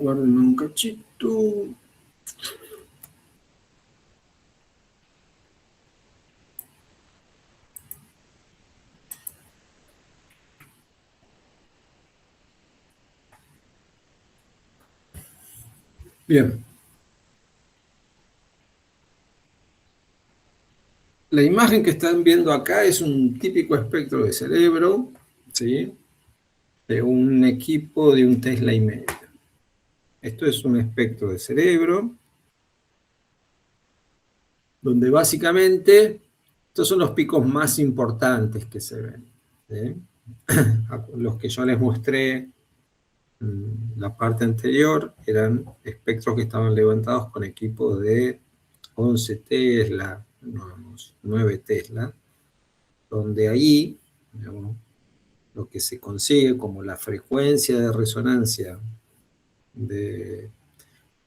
Guarden un cachito. Bien. La imagen que están viendo acá es un típico espectro de cerebro, ¿sí? De un equipo de un Tesla y medio. Esto es un espectro de cerebro, donde básicamente estos son los picos más importantes que se ven, ¿sí? Los que yo les mostré la parte anterior eran espectros que estaban levantados con equipos de 11 Tesla, 9 Tesla, donde ahí, digamos, lo que se consigue como la frecuencia de resonancia de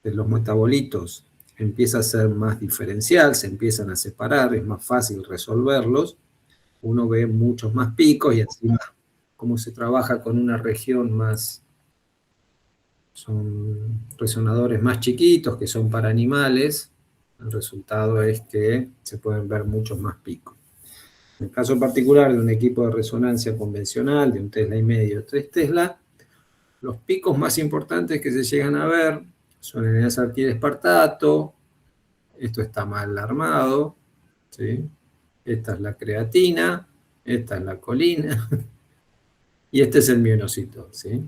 los metabolitos empieza a ser más diferencial, se empiezan a separar, es más fácil resolverlos, uno ve muchos más picos y encima como se trabaja con una región más, son resonadores más chiquitos que son para animales, el resultado es que se pueden ver muchos más picos. En el caso particular de un equipo de resonancia convencional, de un Tesla y medio, 3 Tesla, los picos más importantes que se llegan a ver son en el sartidespartato, esto está mal armado, ¿sí? Esta es la creatina, esta es la colina, y este es el mionocitol, ¿sí?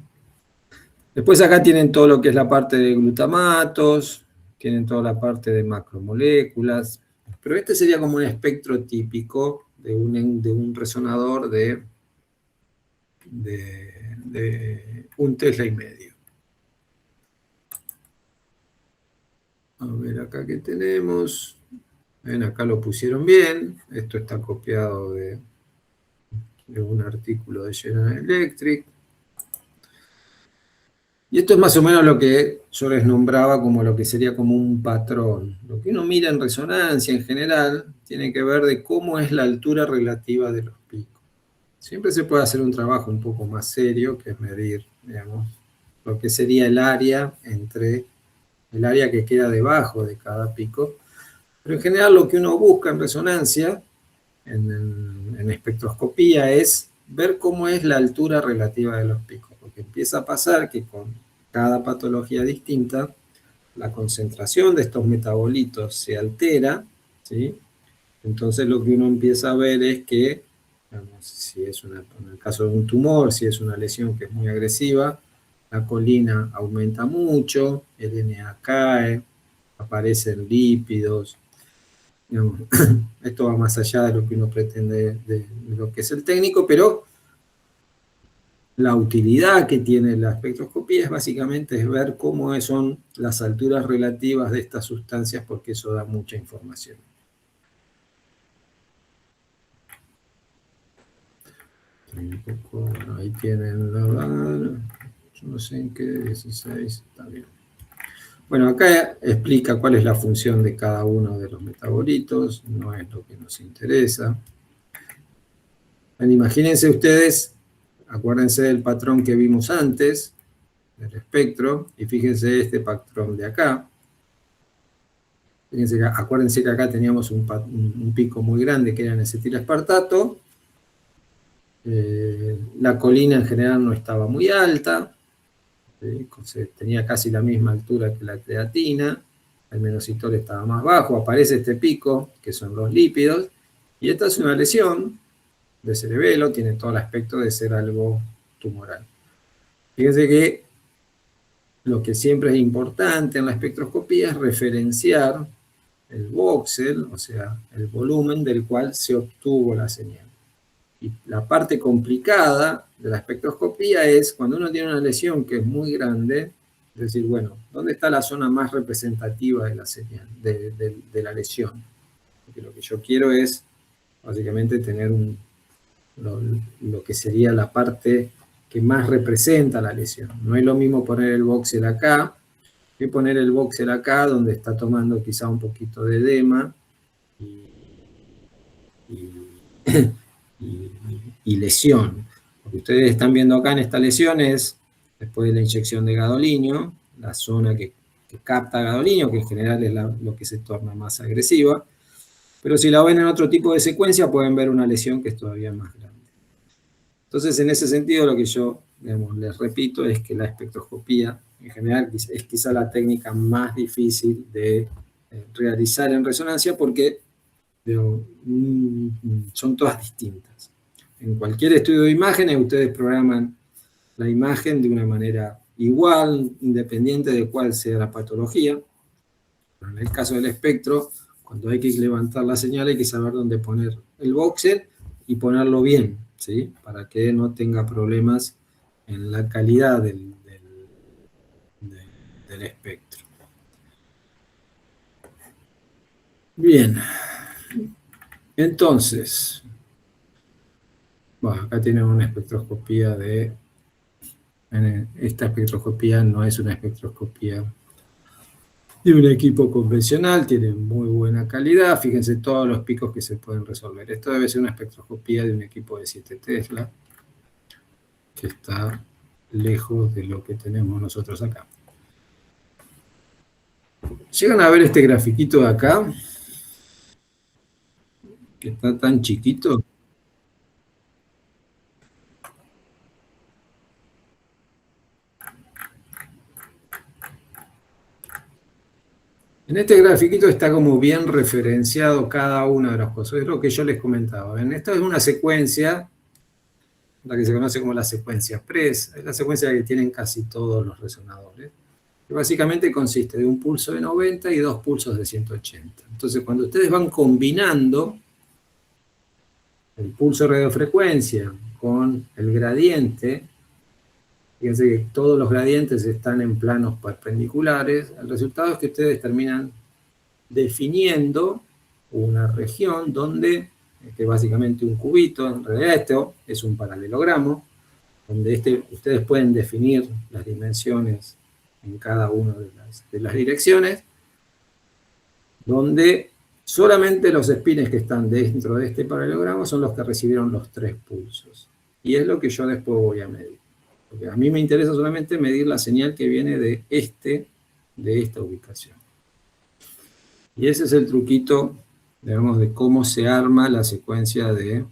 Después acá tienen todo lo que es la parte de glutamatos, tienen toda la parte de macromoléculas, pero este sería como un espectro típico de un resonador de un Tesla y medio. A ver acá qué tenemos. Ven, acá lo pusieron bien. Esto está copiado de un artículo de General Electric. Y esto es más o menos lo que yo les nombraba como lo que sería como un patrón. Lo que uno mira en resonancia en general tiene que ver de cómo es la altura relativa de los picos. Siempre se puede hacer un trabajo un poco más serio, que es medir, digamos, lo que sería el área entre el área que queda debajo de cada pico. Pero en general lo que uno busca en resonancia, en espectroscopía, es ver cómo es la altura relativa de los picos. Porque empieza a pasar que con cada patología distinta, la concentración de estos metabolitos se altera, ¿sí? Entonces lo que uno empieza a ver es que, digamos, si es en el caso de un tumor, si es una lesión que es muy agresiva, la colina aumenta mucho, el NA cae, aparecen lípidos. Digamos, esto va más allá de lo que uno pretende, de lo que es el técnico, pero la utilidad que tiene la espectroscopía es básicamente ver cómo son las alturas relativas de estas sustancias, porque eso da mucha información. Bueno, ahí tienen yo no sé en qué 16, está bien. Bueno, acá explica cuál es la función de cada uno de los metabolitos, no es lo que nos interesa. Bueno, imagínense ustedes, acuérdense del patrón que vimos antes, del espectro, y fíjense este patrón de acá. Fíjense que, acuérdense que acá teníamos un pico muy grande que era en acetilespartato. La colina en general no estaba muy alta, ¿sí? Tenía casi la misma altura que la creatina, el mionocitol estaba más bajo, aparece este pico, que son los lípidos, y esta es una lesión de cerebelo, tiene todo el aspecto de ser algo tumoral. Fíjense que lo que siempre es importante en la espectroscopía es referenciar el voxel, o sea, el volumen del cual se obtuvo la señal. Y la parte complicada de la espectroscopía es cuando uno tiene una lesión que es muy grande, es decir, bueno, ¿dónde está la zona más representativa de la señal, de la lesión? Porque lo que yo quiero es, básicamente, tener lo que sería la parte que más representa la lesión. No es lo mismo poner el voxel acá, que poner el voxel acá, donde está tomando quizá un poquito de edema y lesión. Lo que ustedes están viendo acá en esta lesión es después de la inyección de gadolinio, la zona que capta gadolinium, que en general es lo que se torna más agresiva. Pero si la ven en otro tipo de secuencia, pueden ver una lesión que es todavía más grande. Entonces, en ese sentido, lo que yo, digamos, les repito es que la espectroscopía, en general, es quizá la técnica más difícil de realizar en resonancia porque son todas distintas. En cualquier estudio de imágenes, ustedes programan la imagen de una manera igual, independiente de cuál sea la patología. Pero en el caso del espectro, cuando hay que levantar la señal, hay que saber dónde poner el voxel y ponerlo bien, ¿sí? Para que no tenga problemas en la calidad del espectro. Bien. Entonces, bueno, acá tienen una espectroscopía esta espectroscopía no es una espectroscopía de un equipo convencional, tiene muy buena calidad, fíjense todos los picos que se pueden resolver. Esto debe ser una espectroscopía de un equipo de 7 Tesla, que está lejos de lo que tenemos nosotros acá. ¿Llegan a ver este grafiquito de acá? Que está tan chiquito. En este grafiquito está como bien referenciado cada una de las cosas. Es lo que yo les comentaba. Esta es una secuencia, la que se conoce como la secuencia PRES. Es la secuencia que tienen casi todos los resonadores. Que básicamente consiste de un pulso de 90 y 2 pulsos de 180. Entonces, cuando ustedes van combinando el pulso de radiofrecuencia con el gradiente, fíjense que todos los gradientes están en planos perpendiculares, el resultado es que ustedes terminan definiendo una región donde, que es básicamente un cubito, en realidad esto es un paralelogramo, donde ustedes pueden definir las dimensiones en cada una de las direcciones, donde solamente los espines que están dentro de este paralelogramo son los que recibieron los 3 pulsos. Y es lo que yo después voy a medir. Porque a mí me interesa solamente medir la señal que viene de esta ubicación. Y ese es el truquito, digamos, de cómo se arma la secuencia de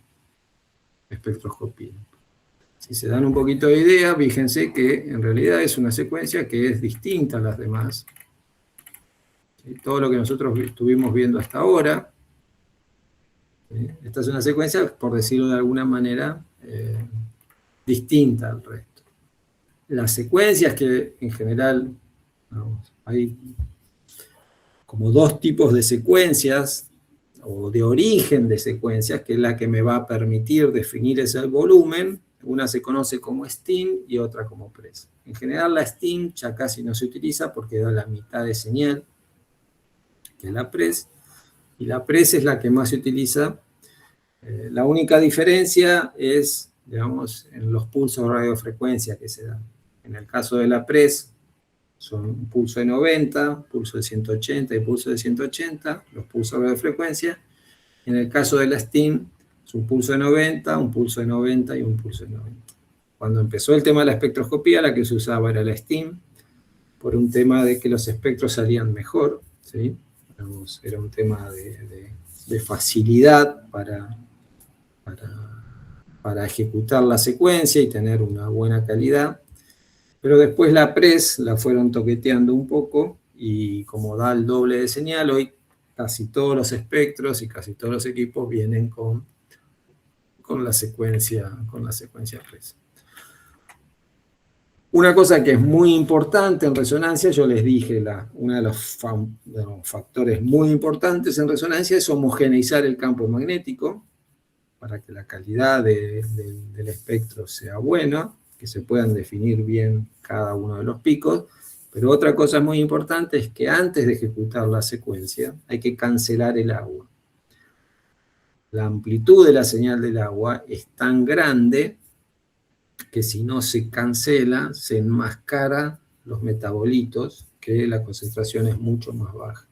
espectroscopía. Si se dan un poquito de idea, fíjense que en realidad es una secuencia que es distinta a las demás. ¿Sí? Todo lo que nosotros estuvimos viendo hasta ahora, ¿sí? Esta es una secuencia, por decirlo de alguna manera, distinta al resto. Las secuencias que en general, vamos, hay como 2 tipos de secuencias, o de origen de secuencias, que es la que me va a permitir definir ese volumen. Una se conoce como STIM y otra como PRES. En general la STIM ya casi no se utiliza porque da la mitad de señal que la PRES, y la PRES es la que más se utiliza. La única diferencia es, digamos, en los pulsos de radiofrecuencia que se dan. En el caso de la PRES, son un pulso de 90, pulso de 180 y pulso de 180, los pulsos de radiofrecuencia. En el caso de la STIM, es un pulso de 90, un pulso de 90 y un pulso de 90. Cuando empezó el tema de la espectroscopía, la que se usaba era la STIM, por un tema de que los espectros salían mejor, ¿sí? Era un tema de facilidad para ejecutar la secuencia y tener una buena calidad. Pero después la PRES la fueron toqueteando un poco y como da el doble de señal, hoy casi todos los espectros y casi todos los equipos vienen con la secuencia PRES. Una cosa que es muy importante en resonancia, yo les dije, uno de los factores muy importantes en resonancia es homogeneizar el campo magnético para que la calidad del espectro sea buena, que se puedan definir bien cada uno de los picos. Pero otra cosa muy importante es que antes de ejecutar la secuencia hay que cancelar el agua. La amplitud de la señal del agua es tan grande que si no se cancela, se enmascara los metabolitos, que la concentración es mucho más baja.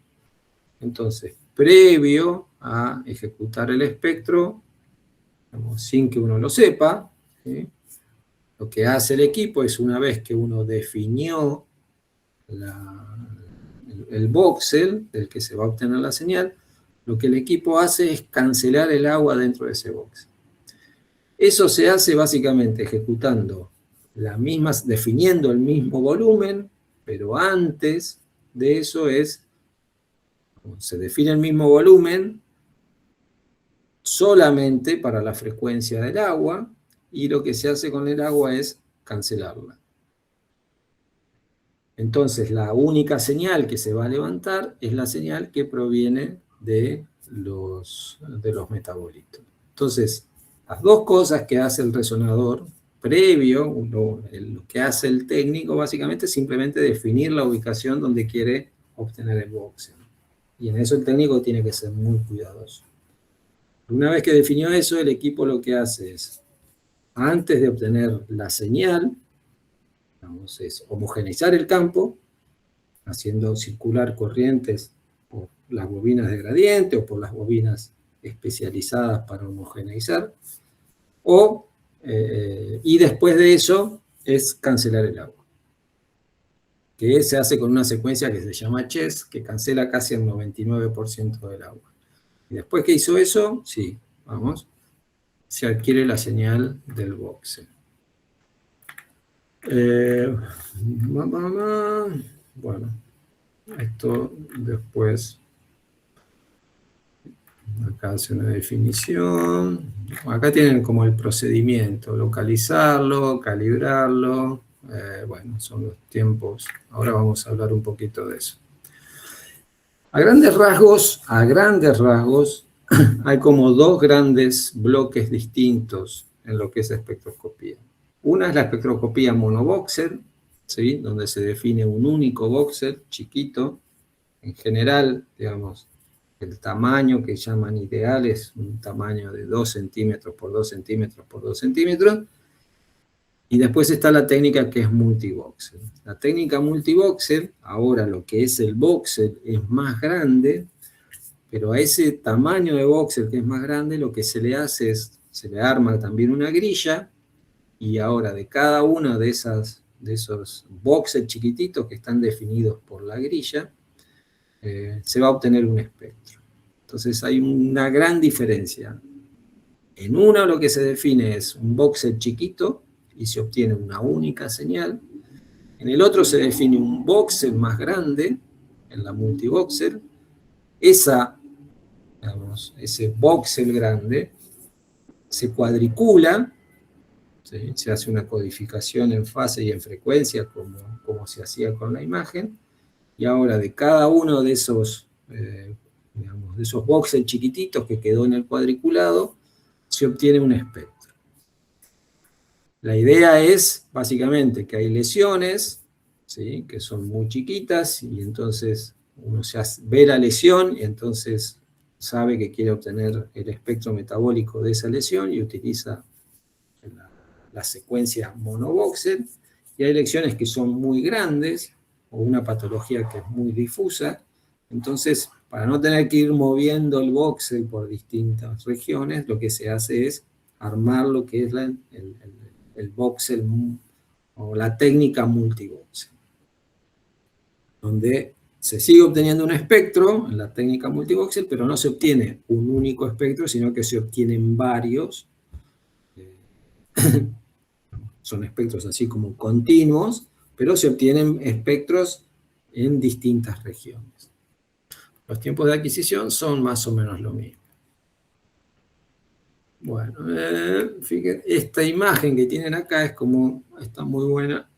Entonces, previo a ejecutar el espectro, sin que uno lo sepa, ¿sí? Lo que hace el equipo es, una vez que uno definió el voxel del que se va a obtener la señal, lo que el equipo hace es cancelar el agua dentro de ese voxel. Eso se hace básicamente ejecutando definiendo el mismo volumen, pero antes de eso se define el mismo volumen solamente para la frecuencia del agua, y lo que se hace con el agua es cancelarla. Entonces, la única señal que se va a levantar es la señal que proviene de los metabolitos. Entonces, las dos cosas que hace el resonador previo, lo que hace el técnico básicamente es simplemente definir la ubicación donde quiere obtener el voxel. Y en eso el técnico tiene que ser muy cuidadoso. Una vez que definió eso, el equipo lo que hace es, antes de obtener la señal, es homogeneizar el campo, haciendo circular corrientes por las bobinas de gradiente o por las bobinas especializadas para homogeneizar, y después de eso es cancelar el agua, que se hace con una secuencia que se llama Chess, que cancela casi el 99% del agua. Y después que hizo eso, sí, se adquiere la señal del voxel. Bueno, esto después, acá hace una definición. Acá tienen como el procedimiento, localizarlo, calibrarlo. Bueno, son los tiempos. Ahora vamos a hablar un poquito de eso. A grandes rasgos, hay como dos grandes bloques distintos en lo que es espectroscopía. Una es la espectroscopía monovoxel, ¿sí? Donde se define un único voxel chiquito. En general, digamos, el tamaño que llaman ideal es un tamaño de 2 centímetros por 2 centímetros por 2 centímetros. Y después está la técnica que es multivoxel. La técnica multivoxel, ahora lo que es el voxel es más grande, pero a ese tamaño de voxel que es más grande, lo que se le hace es, se le arma también una grilla, y ahora de cada uno de esos voxels chiquititos que están definidos por la grilla, se va a obtener un espectro. Entonces hay una gran diferencia. En uno lo que se define es un voxel chiquito, y se obtiene una única señal. En el otro se define un voxel más grande, en la multivoxel. Ese voxel grande se cuadricula, ¿sí? Se hace una codificación en fase y en frecuencia, como se hacía con la imagen, y ahora de cada uno de esos voxels chiquititos que quedó en el cuadriculado, se obtiene un espectro. La idea es, básicamente, que hay lesiones, ¿sí? Que son muy chiquitas, y entonces uno ve la lesión, y entonces sabe que quiere obtener el espectro metabólico de esa lesión, y utiliza la secuencia monovoxel. Y hay lesiones que son muy grandes, o una patología que es muy difusa, entonces, para no tener que ir moviendo el voxel por distintas regiones, lo que se hace es armar lo que es el voxel, o la técnica multivoxel, donde se sigue obteniendo un espectro en la técnica multivoxel, pero no se obtiene un único espectro, sino que se obtienen varios. Son espectros así como continuos, pero se obtienen espectros en distintas regiones. Los tiempos de adquisición son más o menos lo mismo. Bueno, fíjense, esta imagen que tienen acá está muy buena.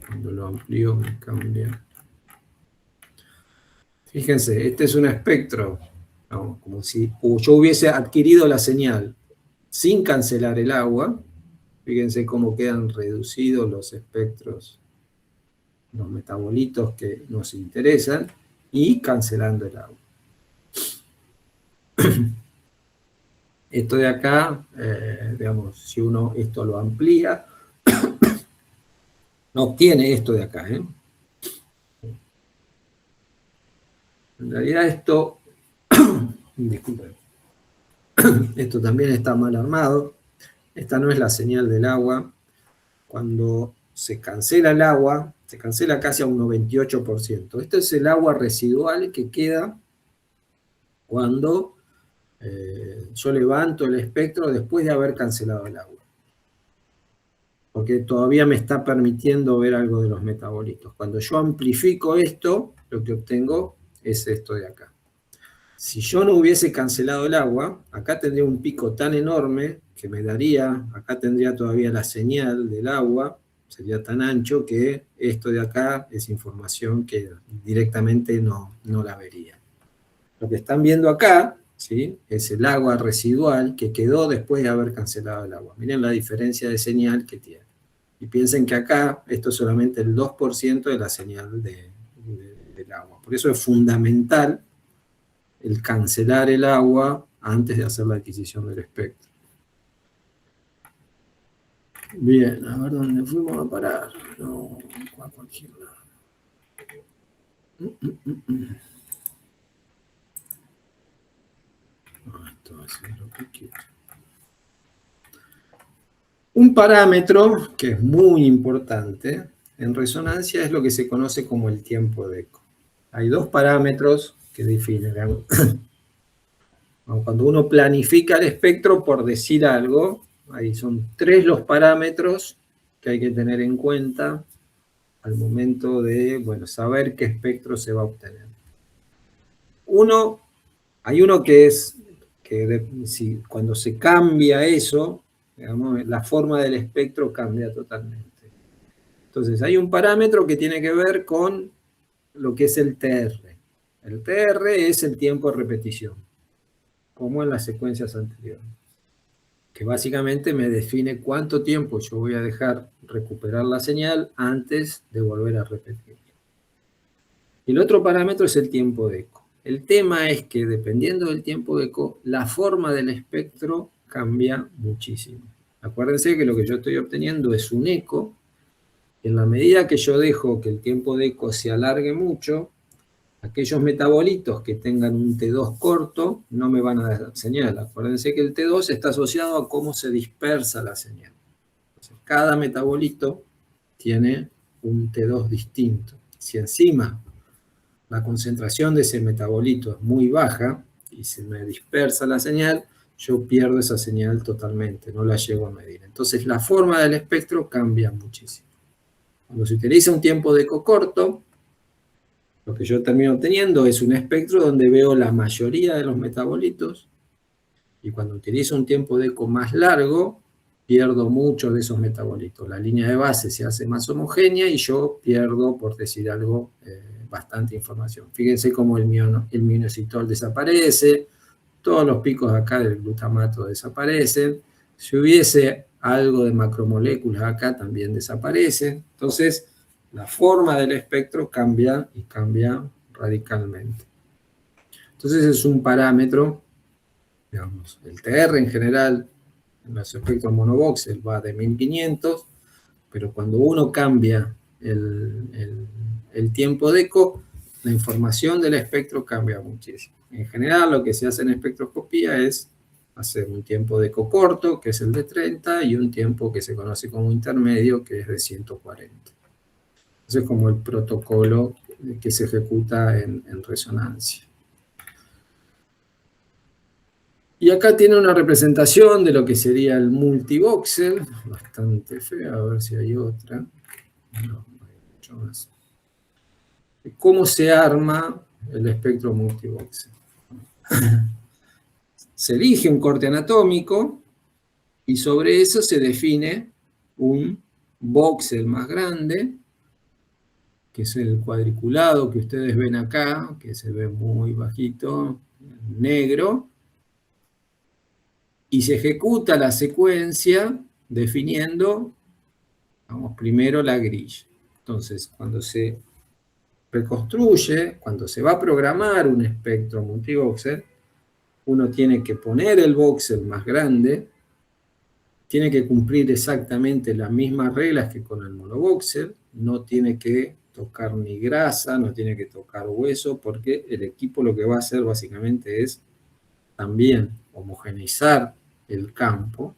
Cuando lo amplío me cambia. Fíjense, este es un espectro, como si yo hubiese adquirido la señal sin cancelar el agua. Fíjense cómo quedan reducidos los espectros, los metabolitos que nos interesan, y cancelando el agua. Esto de acá, digamos, si uno esto lo amplía, no obtiene esto de acá. En realidad esto, disculpen, Esto también está mal armado. Esta no es la señal del agua. Cuando se cancela el agua, se cancela casi a un 98%. Este es el agua residual que queda cuando yo levanto el espectro después de haber cancelado el agua. Porque todavía me está permitiendo ver algo de los metabolitos. Cuando yo amplifico esto, lo que obtengo es esto de acá. Si yo no hubiese cancelado el agua, acá tendría un pico tan enorme que me daría, acá tendría todavía la señal del agua, sería tan ancho que esto de acá es información que directamente no la vería. Lo que están viendo acá, ¿sí?, es el agua residual que quedó después de haber cancelado el agua. Miren la diferencia de señal que tiene. Y piensen que acá esto es solamente el 2% de la señal del agua. Por eso es fundamental el cancelar el agua antes de hacer la adquisición del espectro. Bien, a ver dónde fuimos a parar. No, a cualquier lado. Esto va a ser lo que quiero. Un parámetro que es muy importante en resonancia es lo que se conoce como el tiempo de eco. Hay dos parámetros que definen. Cuando uno planifica el espectro, por decir algo, ahí son 3 los parámetros que hay que tener en cuenta al momento de, bueno, saber qué espectro se va a obtener. Hay uno que es, cuando se cambia eso, digamos, la forma del espectro cambia totalmente. Entonces, hay un parámetro que tiene que ver con lo que es el TR. El TR es el tiempo de repetición, como en las secuencias anteriores, que básicamente me define cuánto tiempo yo voy a dejar recuperar la señal antes de volver a repetir. El otro parámetro es el tiempo de eco. El tema es que dependiendo del tiempo de eco, la forma del espectro cambia muchísimo. Acuérdense que lo que yo estoy obteniendo es un eco. En la medida que yo dejo que el tiempo de eco se alargue mucho, aquellos metabolitos que tengan un T2 corto no me van a dar señal. Acuérdense que el T2 está asociado a cómo se dispersa la señal. Entonces, cada metabolito tiene un T2 distinto. Si encima la concentración de ese metabolito es muy baja y se me dispersa la señal, yo pierdo esa señal totalmente, no la llego a medir. Entonces la forma del espectro cambia muchísimo. Cuando se utiliza un tiempo de eco corto, lo que yo termino obteniendo es un espectro donde veo la mayoría de los metabolitos, y cuando utilizo un tiempo de eco más largo, pierdo muchos de esos metabolitos. La línea de base se hace más homogénea y yo pierdo, por decir algo, bastante información. Fíjense cómo el minoxidil desaparece, todos los picos acá del glutamato desaparecen. Si hubiese algo de macromoléculas acá, también desaparece. Entonces, la forma del espectro cambia y cambia radicalmente. Entonces, es un parámetro, digamos, el TR en general, en los espectros monovoxel va de 1500, pero cuando uno cambia el tiempo de eco, la información del espectro cambia muchísimo. En general, lo que se hace en espectroscopía es hacer un tiempo de eco corto, que es el de 30, y un tiempo que se conoce como intermedio, que es de 140. Ese es como el protocolo que se ejecuta en resonancia. Y acá tiene una representación de lo que sería el multivoxel, bastante fea, a ver si hay otra. No, hay mucho más. ¿Cómo se arma el espectro multivoxel? Se elige un corte anatómico y sobre eso se define un voxel más grande, que es el cuadriculado que ustedes ven acá, que se ve muy bajito, negro, y se ejecuta la secuencia definiendo, vamos, primero la grilla. Entonces, cuando se reconstruye, cuando se va a programar un espectro multivoxel, uno tiene que poner el voxel más grande, tiene que cumplir exactamente las mismas reglas que con el monovoxel, no tiene que tocar ni grasa, no tiene que tocar hueso, porque el equipo lo que va a hacer básicamente es también homogeneizar el campo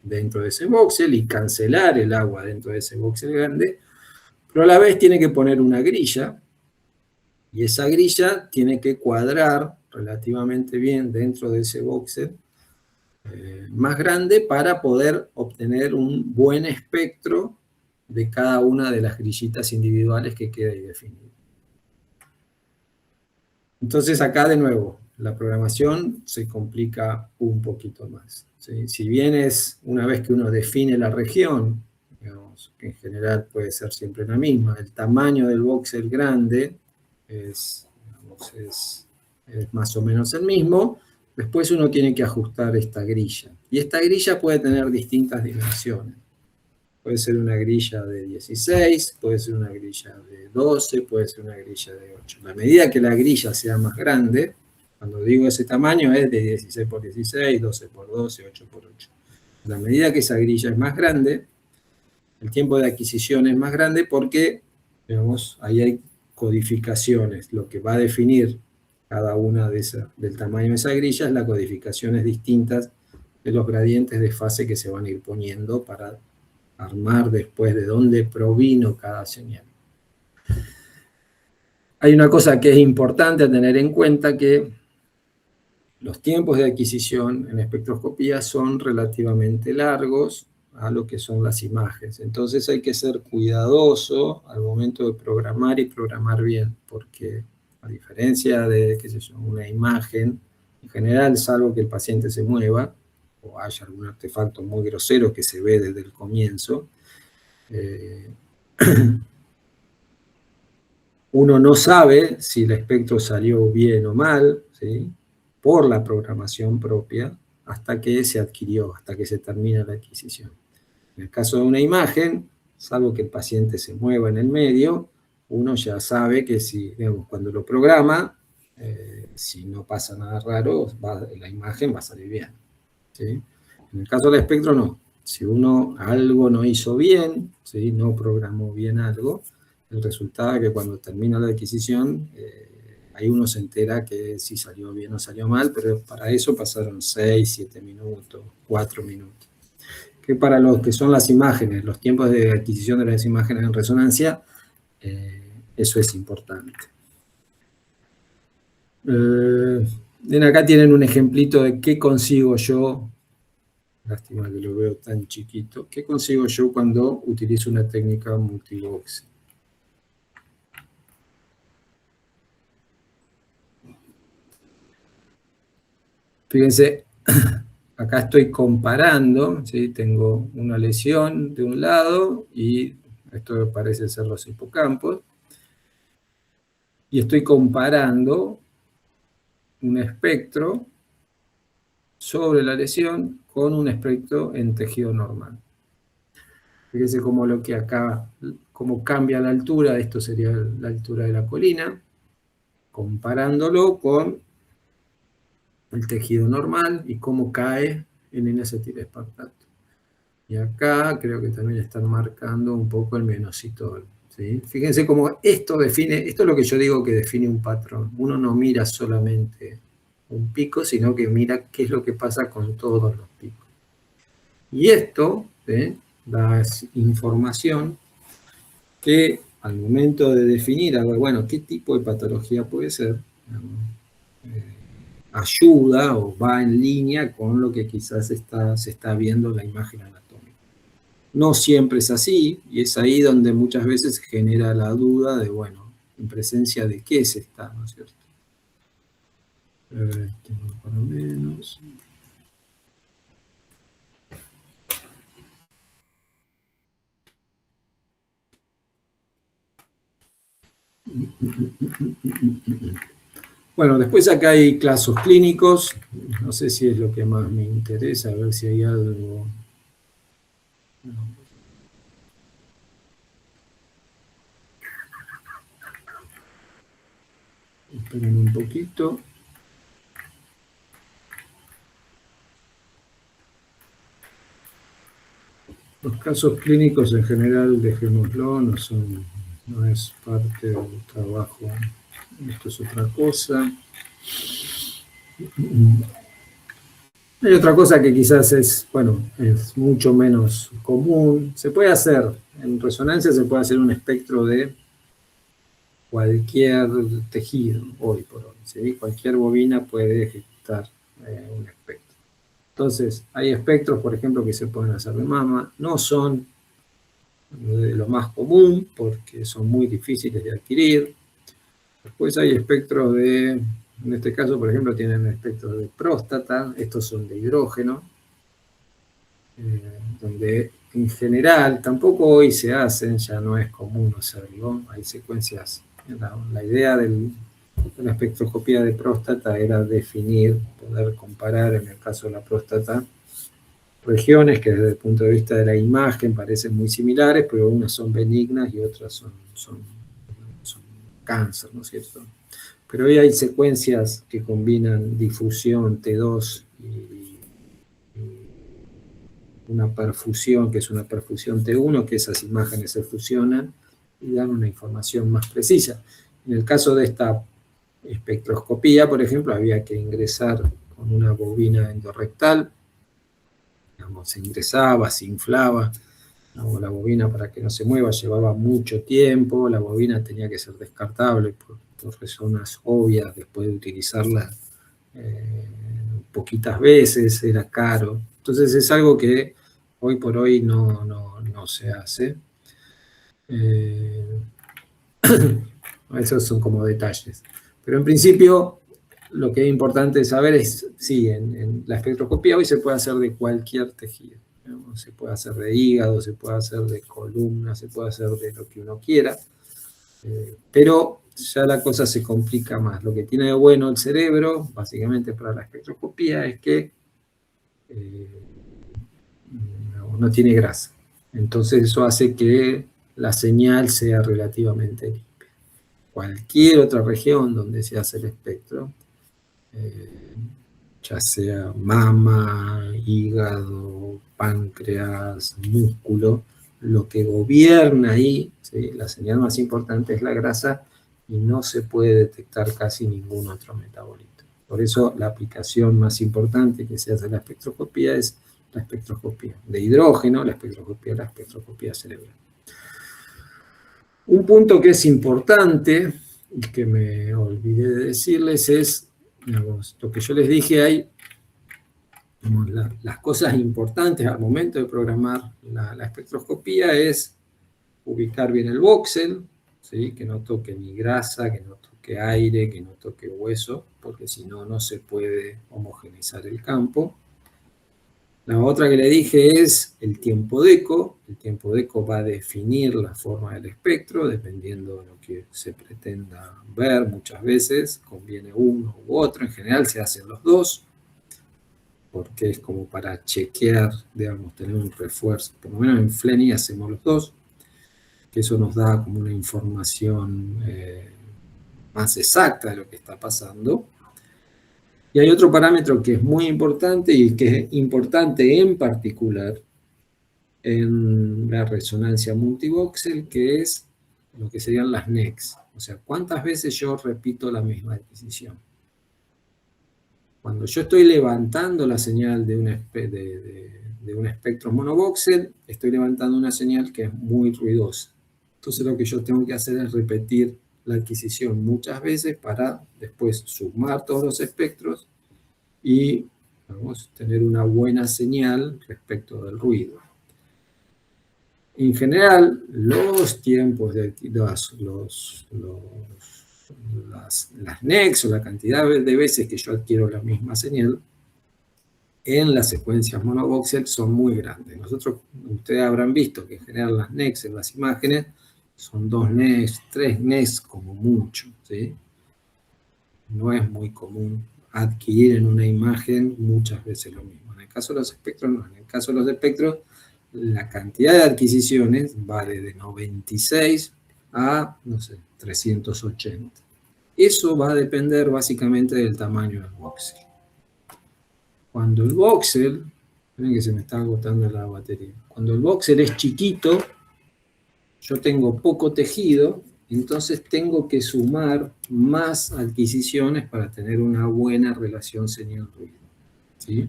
dentro de ese voxel y cancelar el agua dentro de ese voxel grande, pero a la vez tiene que poner una grilla, y esa grilla tiene que cuadrar relativamente bien dentro de ese voxel más grande para poder obtener un buen espectro de cada una de las grillitas individuales que quede ahí definido. Entonces acá de nuevo, la programación se complica un poquito más, ¿sí? Si bien es una vez que uno define la región, digamos, que en general puede ser siempre la misma, el tamaño del voxel grande es más o menos el mismo, después uno tiene que ajustar esta grilla. Y esta grilla puede tener distintas dimensiones. Puede ser una grilla de 16, puede ser una grilla de 12, puede ser una grilla de 8. A medida que la grilla sea más grande, cuando digo ese tamaño es de 16 por 16, 12 por 12, 8 por 8. A medida que esa grilla es más grande, el tiempo de adquisición es más grande porque, digamos, ahí hay codificaciones. Lo que va a definir cada una del tamaño de esa grilla es las codificaciones distintas de los gradientes de fase que se van a ir poniendo para armar después de dónde provino cada señal. Hay una cosa que es importante a tener en cuenta, que los tiempos de adquisición en espectroscopía son relativamente largos a lo que son las imágenes. Entonces hay que ser cuidadoso al momento de programar y programar bien, porque a diferencia de, qué sé yo, una imagen, en general, salvo que el paciente se mueva o haya algún artefacto muy grosero que se ve desde el comienzo, uno no sabe si el espectro salió bien o mal, ¿sí?, por la programación propia, hasta que se adquirió, hasta que se termina la adquisición. En el caso de una imagen, salvo que el paciente se mueva en el medio, uno ya sabe que si, digamos, cuando lo programa, si no pasa nada raro, la imagen va a salir bien, ¿sí? En el caso del espectro, no. Si uno algo no hizo bien, ¿sí?, no programó bien algo, el resultado es que cuando termina la adquisición, ahí uno se entera que si salió bien o salió mal, pero para eso pasaron 6, 7 minutos, 4 minutos. Que para los que son las imágenes, los tiempos de adquisición de las imágenes en resonancia, eso es importante. Acá tienen un ejemplito de qué consigo yo. Lástima que lo veo tan chiquito. ¿Qué consigo yo cuando utilizo una técnica multivoxel? Fíjense, acá estoy comparando, ¿sí? Tengo una lesión de un lado y esto parece ser los hipocampos. Y estoy comparando un espectro sobre la lesión con un espectro en tejido normal. Fíjense cómo lo que acá, cómo cambia la altura, esto sería la altura de la colina, comparándolo con el tejido normal y cómo cae en N-acetilespartato. Y acá creo que también están marcando un poco el minoxidil, ¿sí? Fíjense cómo esto define, esto es lo que yo digo que define un patrón. Uno no mira solamente un pico, sino que mira qué es lo que pasa con todos los picos. Y esto, ¿sí?, da información que al momento de definir, bueno, qué tipo de patología puede ser, ayuda o va en línea con lo que quizás se está viendo en la imagen anatómica. No siempre es así, y es ahí donde muchas veces se genera la duda de, bueno, en presencia de qué se está, ¿no es cierto? Tengo para menos. Bueno, después acá hay casos clínicos, no sé si es lo que más me interesa, a ver si hay algo. Esperen un poquito. Los casos clínicos en general, dejémoslo, no es parte del trabajo. Esto es otra cosa. Hay otra cosa que quizás es, bueno, es mucho menos común. Se puede hacer, en resonancia se puede hacer un espectro de cualquier tejido, hoy por hoy, ¿sí? Cualquier bobina puede ejecutar un espectro. Entonces, hay espectros, por ejemplo, que se pueden hacer de mama. No son de lo más común porque son muy difíciles de adquirir. Después hay espectros de, en este caso, por ejemplo, tienen espectros de próstata. Estos son de hidrógeno, donde en general, tampoco hoy se hacen, ya no es común hacerlo. Hay secuencias. La idea de la espectroscopía de próstata era definir, poder comparar en el caso de la próstata regiones que desde el punto de vista de la imagen parecen muy similares, pero unas son benignas y otras son cáncer, ¿no es cierto? Pero hoy hay secuencias que combinan difusión T2 y una perfusión, que es una perfusión T1, que esas imágenes se fusionan y dan una información más precisa. En el caso de esta espectroscopía, por ejemplo, había que ingresar con una bobina endorrectal, digamos, se ingresaba, se inflaba, ¿no? La bobina, para que no se mueva, llevaba mucho tiempo, la bobina tenía que ser descartable por razones obvias después de utilizarla poquitas veces, era caro. Entonces es algo que hoy por hoy no se hace. Esos son como detalles. Pero en principio, lo que es importante saber es, sí, en la espectroscopía hoy se puede hacer de cualquier tejido, ¿no? Se puede hacer de hígado, se puede hacer de columna, se puede hacer de lo que uno quiera, pero ya la cosa se complica más. Lo que tiene de bueno el cerebro, básicamente para la espectroscopía, es que no tiene grasa. Entonces eso hace que la señal sea relativamente limpia. Cualquier otra región donde se hace el espectro, ya sea mama, hígado, páncreas, músculo, lo que gobierna ahí, ¿sí? La señal más importante es la grasa y no se puede detectar casi ningún otro metabolito. Por eso la aplicación más importante que se hace en la espectroscopía es la espectroscopía de hidrógeno, la espectroscopía cerebral. Un punto que es importante y que me olvidé de decirles es, digamos, lo que yo les dije, hay digamos, las cosas importantes al momento de programar la espectroscopía es ubicar bien el voxel, ¿sí? Que no toque ni grasa, que no toque aire, que no toque hueso, porque si no, no se puede homogeneizar el campo. La otra que le dije es el tiempo de eco. El tiempo de eco va a definir la forma del espectro, dependiendo de lo que se pretenda ver. Muchas veces conviene uno u otro, en general se hacen los dos, porque es como para chequear, digamos, tener un refuerzo. Por lo menos en Fleni hacemos los dos, que eso nos da como una información más exacta de lo que está pasando. Y hay otro parámetro que es muy importante y que es importante en particular en la resonancia multivoxel, que es lo que serían las NECs. O sea, ¿cuántas veces yo repito la misma adquisición? Cuando yo estoy levantando la señal de un espectro monovoxel, estoy levantando una señal que es muy ruidosa. Entonces lo que yo tengo que hacer es repetir la adquisición muchas veces para después sumar todos los espectros y vamos, tener una buena señal respecto del ruido. En general, los tiempos de las NECs o la cantidad de veces que yo adquiero la misma señal en las secuencias monovoxel son muy grandes. Ustedes habrán visto que en general las NECs en las imágenes son 2 NECs, 3 NECs como mucho, ¿sí? No es muy común adquirir en una imagen muchas veces lo mismo. En el caso de los espectros, no. En el caso de los espectros, la cantidad de adquisiciones va desde 96 a, no sé, 380. Eso va a depender básicamente del tamaño del voxel. Cuando el voxel, miren que se me está agotando la batería, cuando el voxel es chiquito, yo tengo poco tejido, entonces tengo que sumar más adquisiciones para tener una buena relación señal-ruido, ¿sí?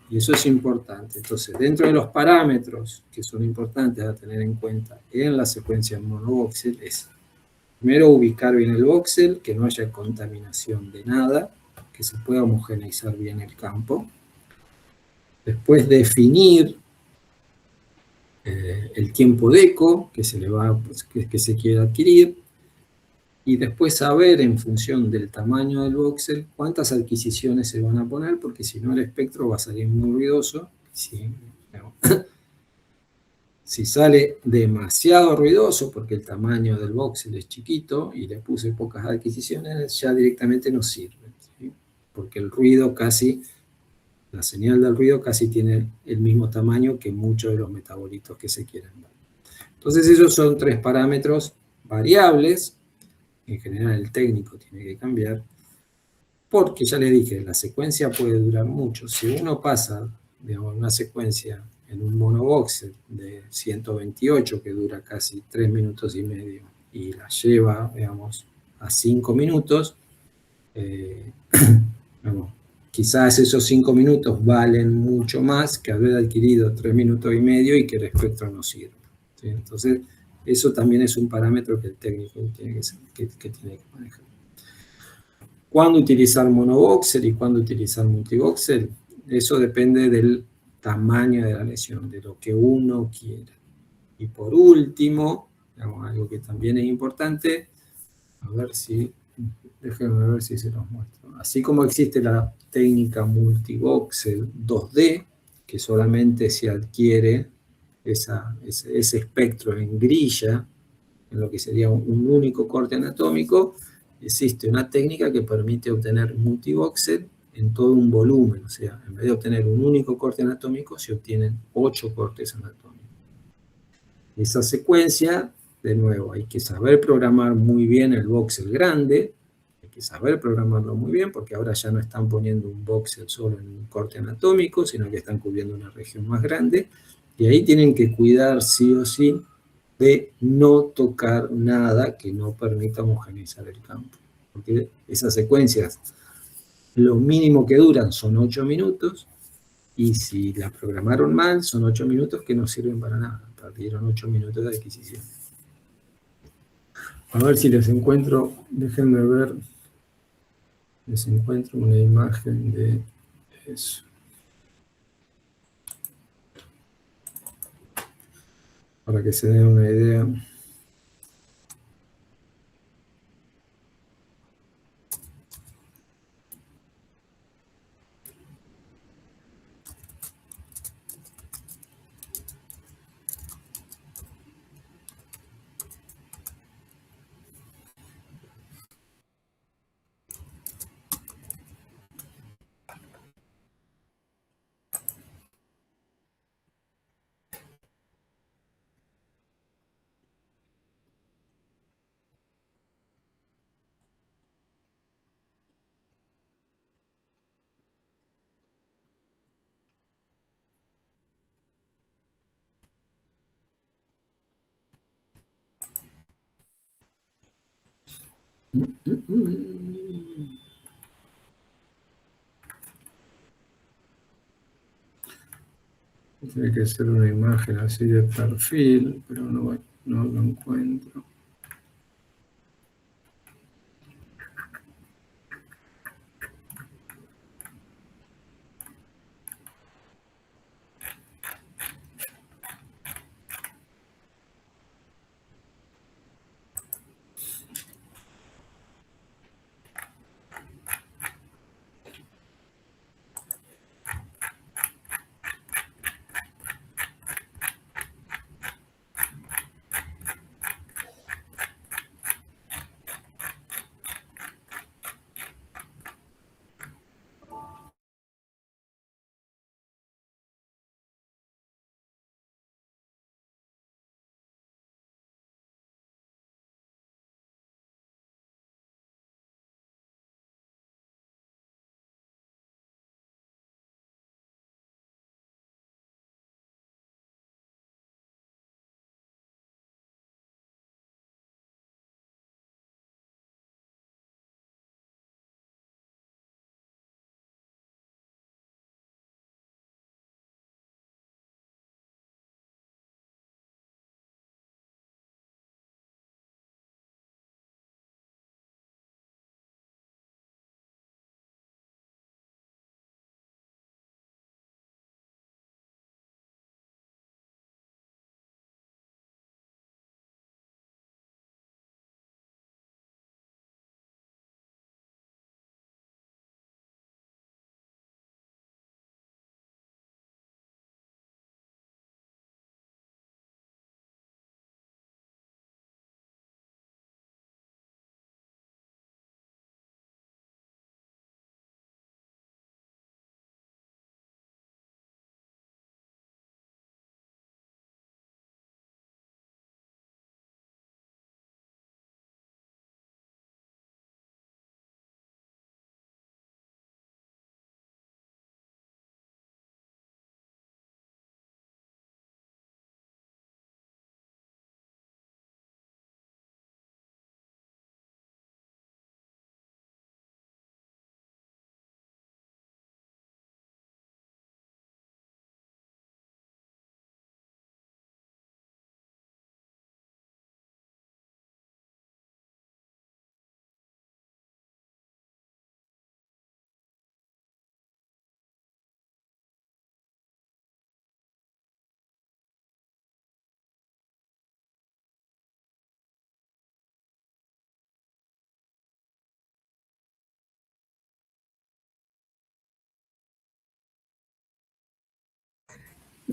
Y eso es importante. Entonces, dentro de los parámetros que son importantes a tener en cuenta en la secuencia monovoxel es, primero, ubicar bien el voxel, que no haya contaminación de nada, que se pueda homogeneizar bien el campo. Después, definir el tiempo de eco que se le va, que se quiere adquirir. Y después saber, en función del tamaño del voxel, cuántas adquisiciones se van a poner, porque si no el espectro va a salir muy ruidoso. Si sale demasiado ruidoso, porque el tamaño del voxel es chiquito y le puse pocas adquisiciones, ya directamente no sirve, ¿sí? Porque el ruido casi, la señal del ruido casi tiene el mismo tamaño que muchos de los metabolitos que se quieren ver. Entonces esos son 3 parámetros variables. En general el técnico tiene que cambiar, porque ya le dije, la secuencia puede durar mucho. Si uno pasa, digamos, una secuencia en un monovoxel de 128 que dura casi 3 minutos y medio y la lleva, digamos, a 5 minutos, digamos, quizás esos 5 minutos valen mucho más que haber adquirido 3 minutos y medio y que el espectro no sirve, ¿sí? Entonces, eso también es un parámetro que el técnico tiene que tiene que manejar. ¿Cuándo utilizar monovoxel y cuándo utilizar multivoxel? Eso depende del tamaño de la lesión, de lo que uno quiera. Y por último, digamos, algo que también es importante, déjenme ver si se los muestro. Así como existe la técnica multivoxel 2D, que solamente se adquiere ese espectro en grilla, en lo que sería un único corte anatómico, existe una técnica que permite obtener multivoxel en todo un volumen. O sea, en vez de obtener un único corte anatómico, se obtienen 8 cortes anatómicos. Esa secuencia, de nuevo, hay que saber programar muy bien el voxel grande, hay que saber programarlo muy bien, porque ahora ya no están poniendo un voxel solo en un corte anatómico, sino que están cubriendo una región más grande, y ahí tienen que cuidar sí o sí de no tocar nada que no permita homogeneizar el campo. Porque esas secuencias, lo mínimo que duran son 8 minutos, y si las programaron mal, son 8 minutos que no sirven para nada. Perdieron 8 minutos de adquisición. A ver si les encuentro, déjenme ver, les encuentro una imagen de eso. Para que se den una idea. Tiene que ser una imagen así de perfil, pero no lo encuentro.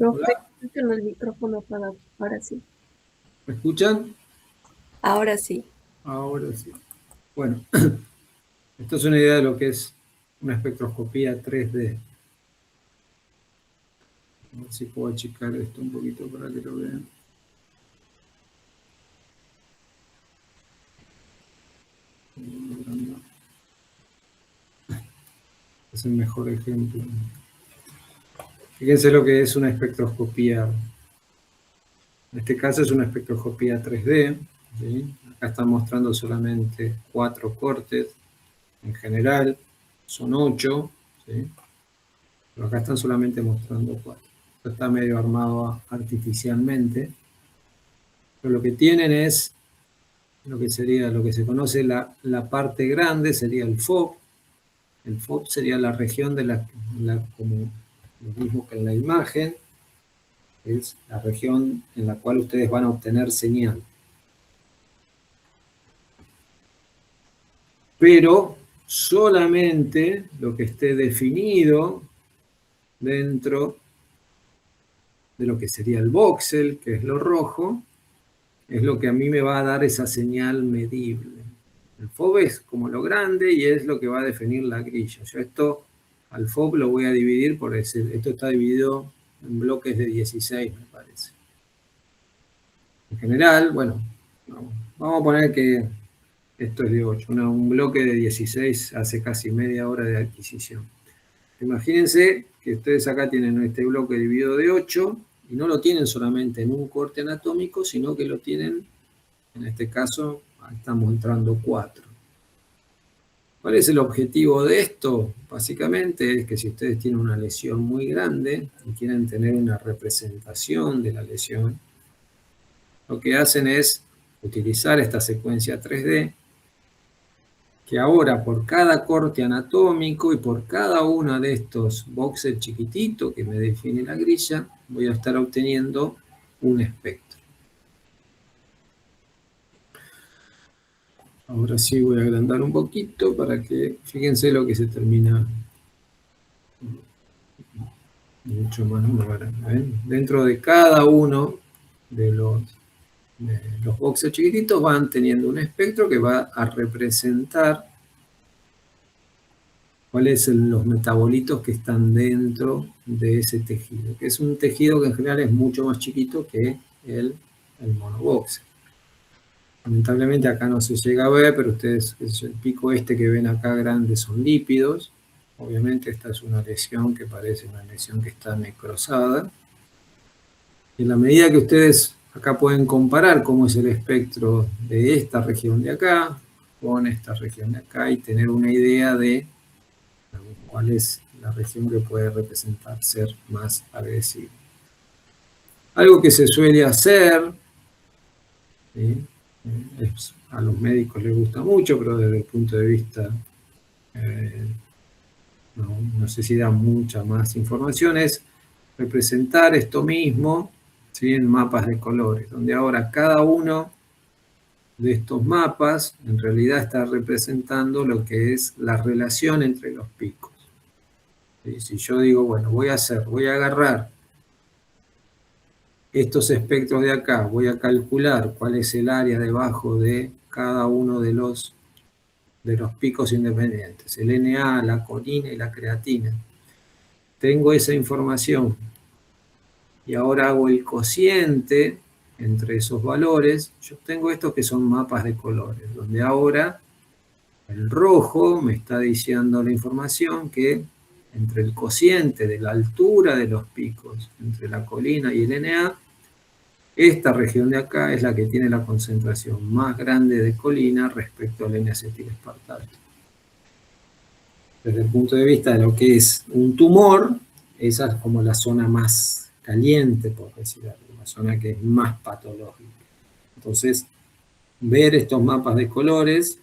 Profe, Hola, creo que no el micrófono apagado. Ahora sí. ¿me escuchan? Ahora sí. Ahora sí. Bueno, esto es una idea de lo que es una espectroscopía 3D. A ver si puedo achicar esto un poquito para que lo vean. Es el mejor ejemplo. Fíjense lo que es una espectroscopía. En este caso es una espectroscopía 3D. ¿Sí? Acá están mostrando solamente 4 cortes. En general son 8. ¿Sí? Pero acá están solamente mostrando 4. Esto está medio armado artificialmente. Pero lo que tienen es lo que sería, lo que se conoce la parte grande, sería el FOB. El FOB sería la región de como lo mismo que en la imagen, es la región en la cual ustedes van a obtener señal. Pero solamente lo que esté definido dentro de lo que sería el voxel, que es lo rojo, es lo que a mí me va a dar esa señal medible. El FOB es como lo grande y es lo que va a definir la grilla. Yo esto al FOB lo voy a dividir por ese. Esto está dividido en bloques de 16, me parece. En general, bueno, vamos a poner que esto es de 8. Un bloque de 16 hace casi media hora de adquisición. Imagínense que ustedes acá tienen este bloque dividido de 8 y no lo tienen solamente en un corte anatómico, sino que lo tienen, en este caso, estamos entrando 4. ¿Cuál es el objetivo de esto? Básicamente es que si ustedes tienen una lesión muy grande y quieren tener una representación de la lesión, lo que hacen es utilizar esta secuencia 3D, que ahora por cada corte anatómico y por cada uno de estos boxes chiquititos que me define la grilla, voy a estar obteniendo un espectro. Ahora sí voy a agrandar un poquito para que fíjense lo que se termina mucho más grande. Dentro de cada uno de los boxes chiquititos van teniendo un espectro que va a representar cuáles son los metabolitos que están dentro de ese tejido, que es un tejido que en general es mucho más chiquito que el monoboxe. Lamentablemente acá no se llega a ver, pero ustedes, el pico este que ven acá grande son lípidos. Obviamente esta es una lesión que parece una lesión que está necrosada. Y en la medida que ustedes acá pueden comparar cómo es el espectro de esta región de acá con esta región de acá y tener una idea de cuál es la región que puede representar ser más agresiva. Algo que se suele hacer, ¿sí? A los médicos les gusta mucho, pero desde el punto de vista, no sé si da mucha más información, es representar esto mismo, ¿sí? En mapas de colores, donde ahora cada uno de estos mapas en realidad está representando lo que es la relación entre los picos. ¿Sí? Si yo digo, bueno, voy a agarrar estos espectros de acá, voy a calcular cuál es el área debajo de cada uno de los picos independientes, el NA, la colina y la creatina. Tengo esa información y ahora hago el cociente entre esos valores. Yo tengo estos que son mapas de colores, donde ahora el rojo me está diciendo la información que entre el cociente de la altura de los picos, entre la colina y el NA, esta región de acá es la que tiene la concentración más grande de colina respecto al N-acetilespartato. Desde el punto de vista de lo que es un tumor, esa es como la zona más caliente, por decir algo, la zona que es más patológica. Entonces, ver estos mapas de colores,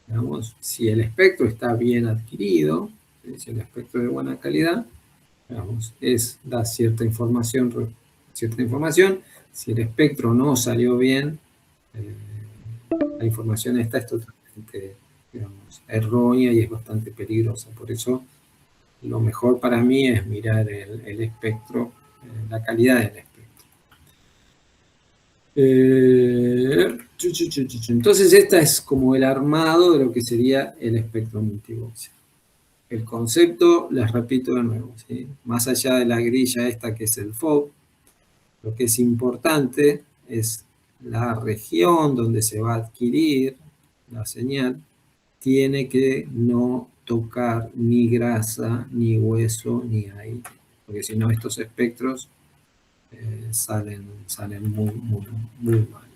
digamos, si el espectro está bien adquirido, si el espectro es de buena calidad, digamos, da cierta información. Si el espectro no salió bien, la información esta es totalmente, digamos, errónea y es bastante peligrosa. Por eso, lo mejor para mí es mirar el espectro la calidad del espectro. Entonces esta es como el armado de lo que sería el espectro multivoxel. El concepto, les repito de nuevo, ¿sí? Más allá de la grilla esta que es el FOV, lo que es importante es la región donde se va a adquirir la señal, tiene que no tocar ni grasa, ni hueso, ni aire, porque si no estos espectros salen muy mal.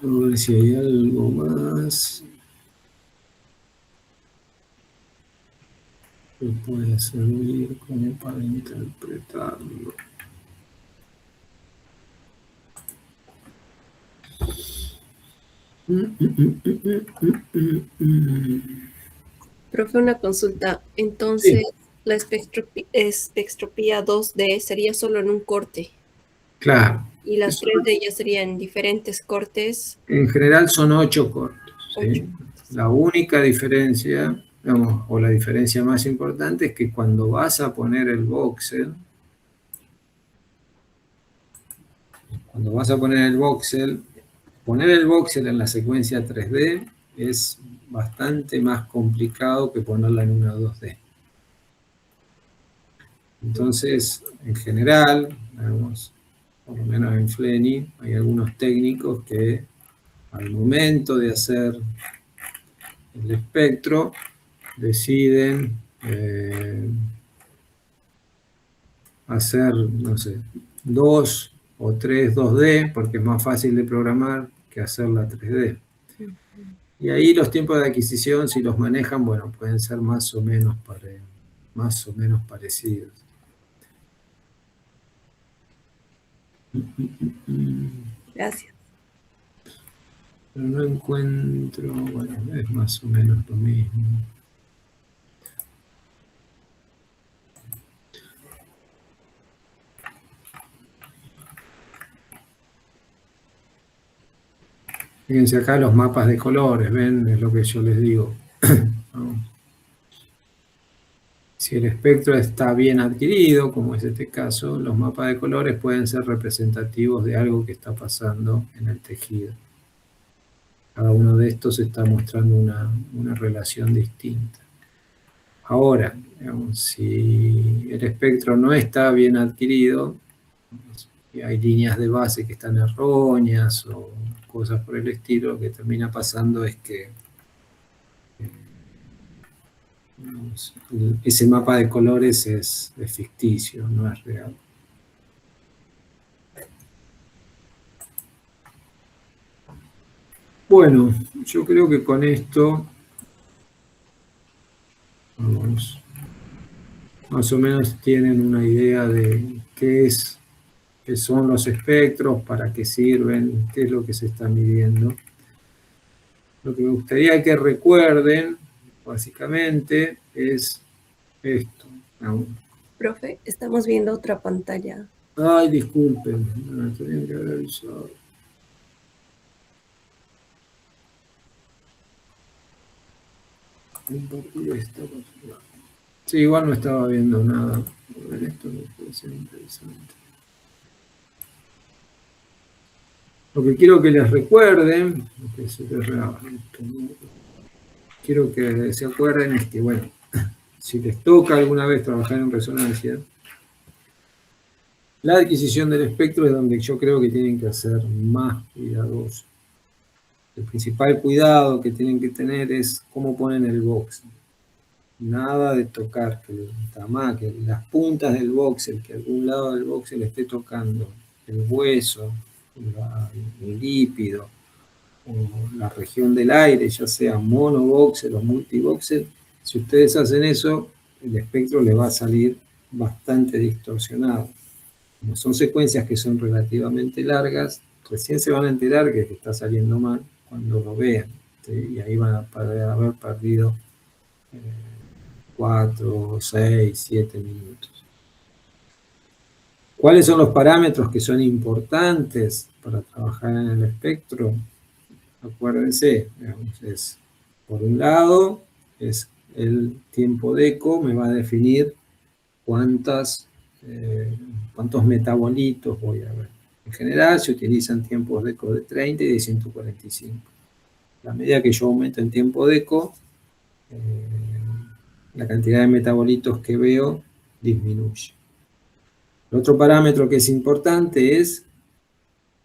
A ver si hay algo más que puede servir como para interpretarlo. Profe, una consulta. Entonces, Sí, la espectropía 2D sería solo en un corte claro. y las Eso, 3D ya serían diferentes cortes, en general son 8 cortos. 8 ¿Sí? cortes. La única diferencia, digamos, o la diferencia más importante es que cuando vas a poner el voxel, poner el voxel en la secuencia 3D es bastante más complicado que ponerla en una 2D. Entonces, en general, digamos, por lo menos en Flenny, hay algunos técnicos que al momento de hacer el espectro deciden hacer, no sé, 2 o 3 2D, porque es más fácil de programar que hacerla 3D. Y ahí los tiempos de adquisición, si los manejan, bueno, pueden ser más o menos parecidos. Gracias. Pero no encuentro, bueno, es más o menos lo mismo. Fíjense acá los mapas de colores, ¿ven? Es lo que yo les digo. ¿No? Si el espectro está bien adquirido, como es este caso, los mapas de colores pueden ser representativos de algo que está pasando en el tejido. Cada uno de estos está mostrando una relación distinta. Ahora, digamos, si el espectro no está bien adquirido, y hay líneas de base que están erróneas o cosas por el estilo, lo que termina pasando es que ese mapa de colores es ficticio, no es real. Bueno, yo creo que con esto vamos, más o menos tienen una idea de qué son los espectros, para qué sirven, qué es lo que se está midiendo. Lo que me gustaría que recuerden, básicamente, es esto. Profe, estamos viendo otra pantalla. Ay, disculpen, me tenían que haber avisado. Compartir esta página. Sí, igual no estaba viendo nada. A ver, esto me puede ser interesante. Lo que quiero que les recuerden, quiero que se acuerden es que, bueno, si les toca alguna vez trabajar en resonancia, la adquisición del espectro es donde yo creo que tienen que ser más cuidadosos. El principal cuidado que tienen que tener es cómo ponen el voxel. Nada de tocar, que las puntas del voxel, que algún lado del voxel esté tocando el hueso, el lípido, o la región del aire, ya sea monovoxel o multivoxel. Si ustedes hacen eso, el espectro les va a salir bastante distorsionado. Como son secuencias que son relativamente largas, recién se van a enterar que está saliendo mal cuando lo vean, ¿sí? Y ahí van a haber perdido 4, 6, 7 minutos. ¿Cuáles son los parámetros que son importantes para trabajar en el espectro? Acuérdense, digamos, es por un lado es el tiempo de eco, me va a definir cuántos metabolitos voy a ver. En general se utilizan tiempos de eco de 30 y de 145. A medida que yo aumento el tiempo de eco, la cantidad de metabolitos que veo disminuye. El otro parámetro que es importante es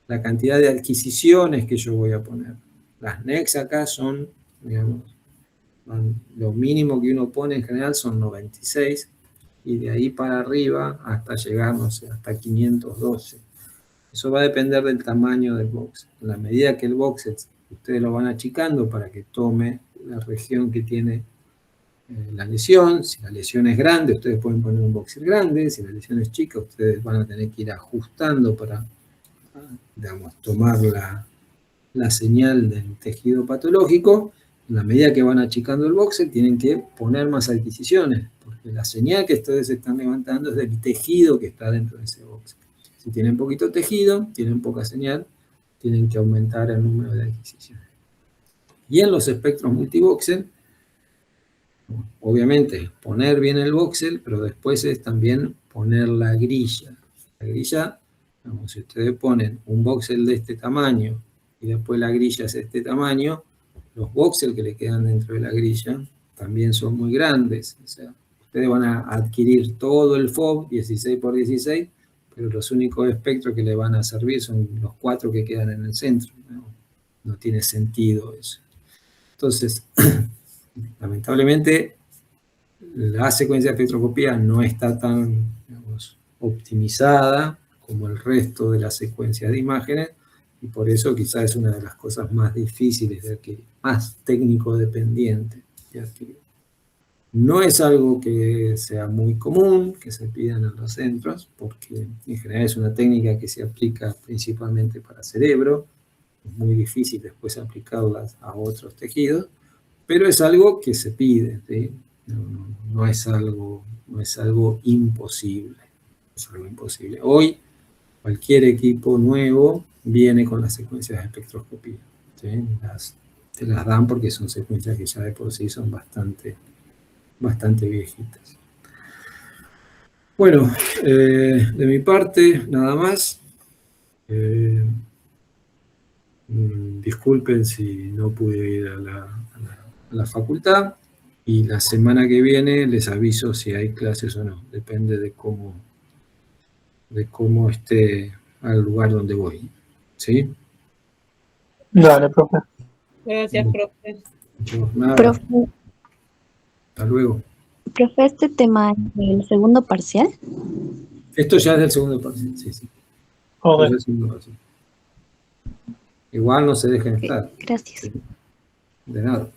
la cantidad de adquisiciones que yo voy a poner. Las NECs acá son, digamos, lo mínimo que uno pone en general son 96, y de ahí para arriba hasta llegar, no sé, hasta 512. Eso va a depender del tamaño del voxel. En la medida que el voxel, ustedes lo van achicando para que tome la región que tiene la lesión. Si la lesión es grande, ustedes pueden poner un voxel grande. Si la lesión es chica, ustedes van a tener que ir ajustando para, digamos, tomar la señal del tejido patológico. En la medida que van achicando el voxel, tienen que poner más adquisiciones, porque la señal que ustedes están levantando es del tejido que está dentro de ese voxel. Si tienen poquito tejido, tienen poca señal, tienen que aumentar el número de adquisiciones. Y en los espectros multivoxel, obviamente poner bien el voxel, pero después es también poner la grilla. La grilla, digamos, si ustedes ponen un voxel de este tamaño y después la grilla es de este tamaño, los voxel que le quedan dentro de la grilla también son muy grandes. O sea, ustedes van a adquirir todo el FOV 16 por 16, pero los únicos espectros que le van a servir son los 4 que quedan en el centro. No tiene sentido eso. Entonces, lamentablemente, la secuencia de espectroscopía no está tan, digamos, optimizada como el resto de las secuencias de imágenes, y por eso quizás es una de las cosas más difíciles de adquirir, más técnico dependiente de adquirir. No es algo que sea muy común, que se pidan en los centros, porque en general es una técnica que se aplica principalmente para cerebro. Es muy difícil después aplicarlas a otros tejidos, pero es algo que se pide, ¿sí? No es algo imposible. Es algo imposible. Hoy, cualquier equipo nuevo viene con las secuencias de espectroscopía, ¿sí? Te las dan porque son secuencias que ya de por sí son bastante viejitas. Bueno, de mi parte, nada más. Disculpen si no pude ir a la facultad, y la semana que viene les aviso si hay clases o no. Depende de cómo esté al lugar donde voy. ¿Sí? Dale, profe. Gracias, profe. Nada. Profe, Hasta luego. profe, este tema del segundo parcial. Esto ya es del segundo parcial, sí. Ok. Esto ya es del segundo parcial. Igual no se dejen estar. Gracias. De nada.